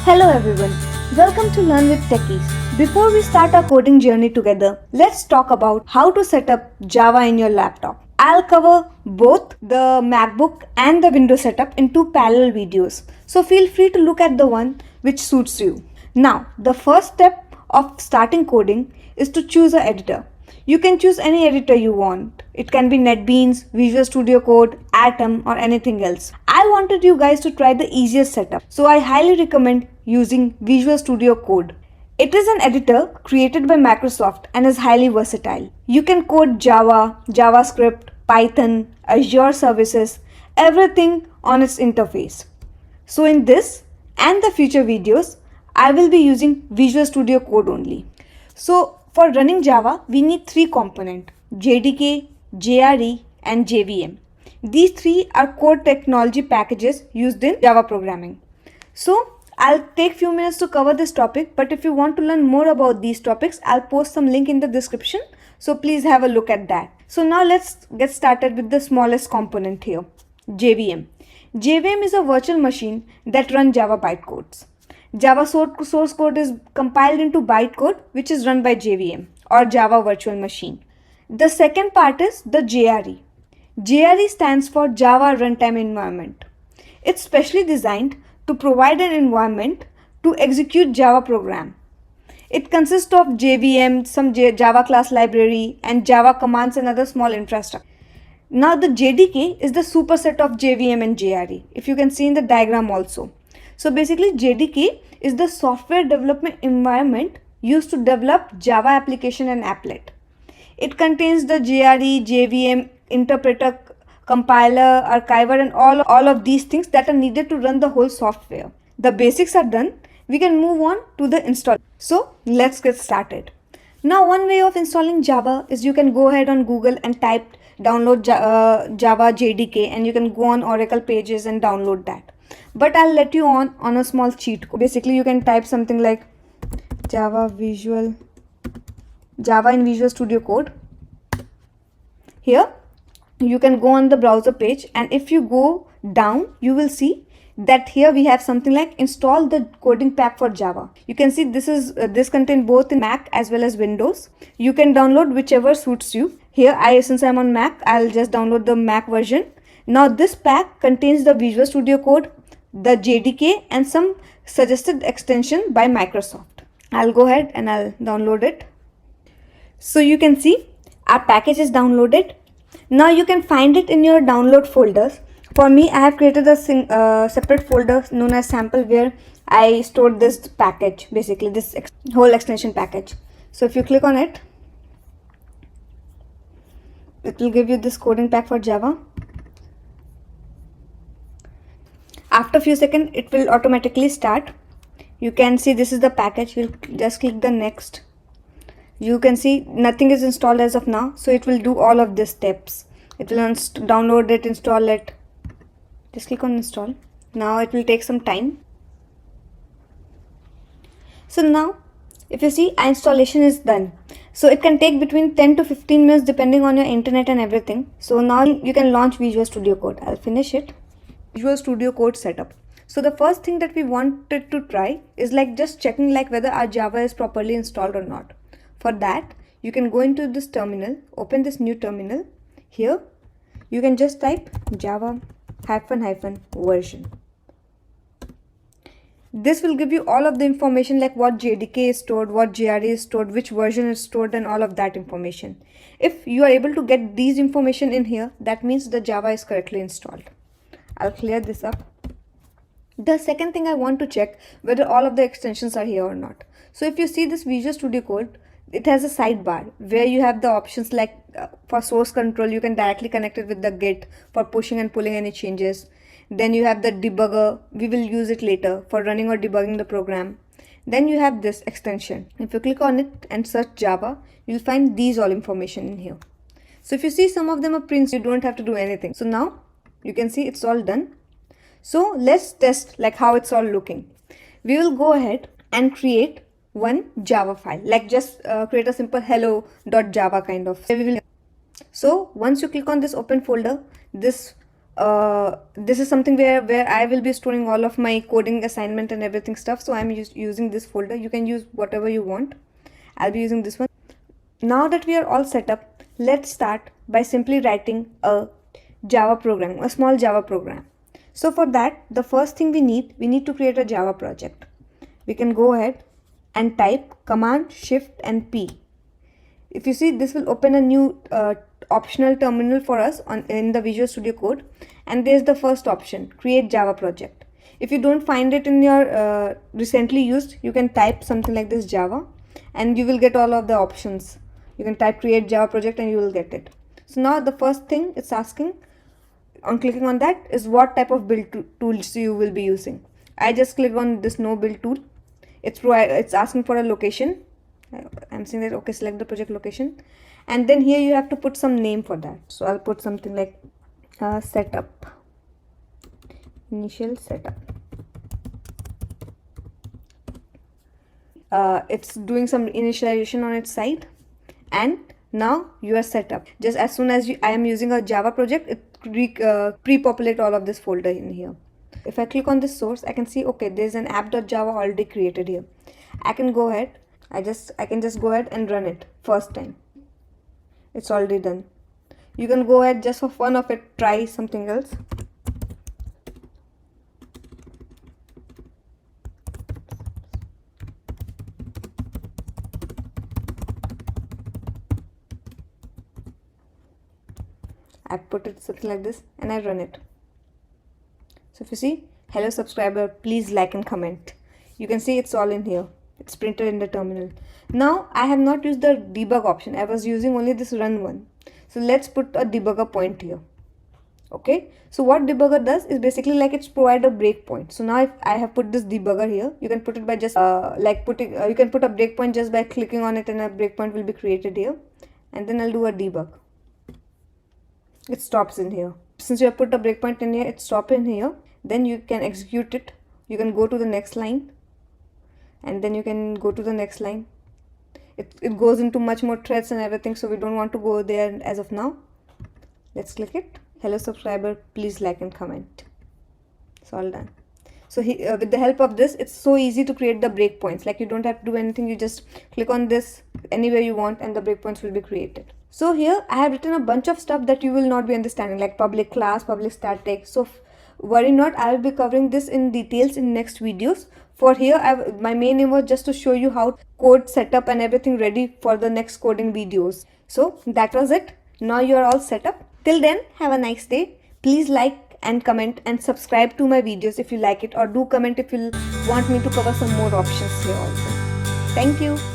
Hello everyone, welcome to Learn with Techies. Before we start our coding journey together, let's talk about how to set up Java in your laptop. I'll cover both the MacBook and the Windows setup in two parallel videos, so feel free to look at the one which suits you. Now, the first step of starting coding is to choose an editor. You can choose any editor you want. It can be NetBeans, Visual Studio Code, Atom or anything else. I wanted you guys to try the easiest setup, so I highly recommend using Visual Studio Code. It is an editor created by Microsoft and is highly versatile. You can code Java, JavaScript, Python, Azure services, everything on its interface. So in this and the future videos, I will be using Visual Studio Code only. So for running Java, we need three components: JDK, JRE and JVM. These three are core technology packages used in Java programming. So I'll take few minutes to cover this topic, but if you want to learn more about these topics, I'll post some link in the description. So please have a look at that. So now let's get started with the smallest component here, JVM. JVM is a virtual machine that runs Java bytecodes. Java source code is compiled into bytecode, which is run by JVM or Java Virtual Machine. The second part is the JRE. JRE stands for Java Runtime Environment. It's specially designed to provide an environment to execute Java program. It consists of JVM, some Java class library, and Java commands and other small infrastructure. Now the JDK is the superset of JVM and JRE, if you can see in the diagram also. So basically JDK is the software development environment used to develop Java application and applet. It contains the JRE, JVM, interpreter, compiler, archiver and all of these things that are needed to run the whole software. The basics are done. We can move on to the install. So let's get started. Now one way of installing Java is you can go ahead on Google and type download Java JDK, and you can go on Oracle pages and download that. But I'll let you on a small cheat code. Basically you can type something like Java in Visual Studio Code. Here you can go on the browser page, and if you go down you will see that here we have something like install the coding pack for Java. You can see this contains both in Mac as well as Windows. You can download whichever suits you. Here since I'm on Mac, I'll just download the Mac version. Now this pack contains the Visual Studio Code, the JDK and some suggested extension by Microsoft. I'll go ahead and I'll download it. So you can see our package is downloaded. Now you can find it in your download folders. For me, I have created a separate folder known as sample where I stored this package, basically this whole extension package. So if you click on it, it will give you this coding pack for Java. After a few seconds, it will automatically start. You can see this is the package. You'll just click the next. You can see nothing is installed as of now, so it will do all of these steps. It will download it, install it. Just click on install. Now it will take some time. So now if you see, our installation is done. So it can take between 10 to 15 minutes depending on your internet and everything. So now you can launch Visual Studio Code. I'll finish it. Visual Studio Code setup. So the first thing that we wanted to try is like just checking like whether our Java is properly installed or not. For that, you can go into this terminal, open this new terminal. Here you can just type Java --version. This will give you all of the information like what JDK is stored, what JRE is stored, which version is stored, and all of that information. If you are able to get these information in here, that means the Java is correctly installed. I'll clear this up. The second thing I want to check whether all of the extensions are here or not. So if you see this Visual Studio Code, it has a sidebar where you have the options like for source control, you can directly connect it with the Git for pushing and pulling any changes. Then you have the debugger, we will use it later for running or debugging the program. Then you have this extension. If you click on it and search Java, you'll find these all information in here. So if you see some of them are prints, you don't have to do anything. So now you can see it's all done. So let's test like how it's all looking. We will go ahead and create one Java file, like just create a simple hello.java kind of. So once you click on this open folder, this this is something where I will be storing all of my coding assignment and everything stuff. So I'm using this folder. You can use whatever you want. I'll be using this one. Now that we are all set up, let's start by simply writing a Java program, a small Java program. So for that, the first thing we need to create a Java project. We can go ahead and type Command Shift and P. If you see, this will open a new optional terminal for us in the Visual Studio Code, and there's the first option, create Java project. If you don't find it in your recently used, you can type something like this, Java, and you will get all of the options. You can type create Java project and you will get it. So now the first thing it's asking on clicking on that is what type of build tools you will be using. I just clicked on this no build tool. It's asking for a location. I'm saying that okay, select the project location, and then here you have to put some name for that. So I'll put something like setup, initial setup. It's doing some initialization on its side, and now you are set up. Just as soon as I am using a Java project, it pre-populate all of this folder in here. If I click on this source, I can see okay, there's an app.java already created here. I can go ahead. I can just go ahead and run it first time. It's already done. You can go ahead just for fun of it, try something else. I put it something like this and I run it. So if you see, hello subscriber, please like and comment. You can see it's all in here. It's printed in the terminal. Now I have not used the debug option. I was using only this run one. So let's put a debugger point here. Okay. So what debugger does is basically like it's provide a breakpoint. So now if I have put this debugger here, you can put it by just you can put a breakpoint just by clicking on it, and a breakpoint will be created here. And then I'll do a debug. It stops in here. Since you have put a breakpoint in here, it stops in here. Then you can execute it. You can go to the next line. And then you can go to the next line. It goes into much more threads and everything, so we don't want to go there as of now. Let's click it. Hello subscriber, please like and comment. It's all done. So with the help of this, it's so easy to create the breakpoints. Like you don't have to do anything. You just click on this anywhere you want and the breakpoints will be created. So here I have written a bunch of stuff that you will not be understanding, like public class, public static. So worry not, I will be covering this in details in next videos. For here, my main aim was just to show you how code setup and everything ready for the next coding videos. So that was it. Now you are all set up. Till then, have a nice day. Please like and comment and subscribe to my videos if you like it, or do comment if you want me to cover some more options here also. Thank you.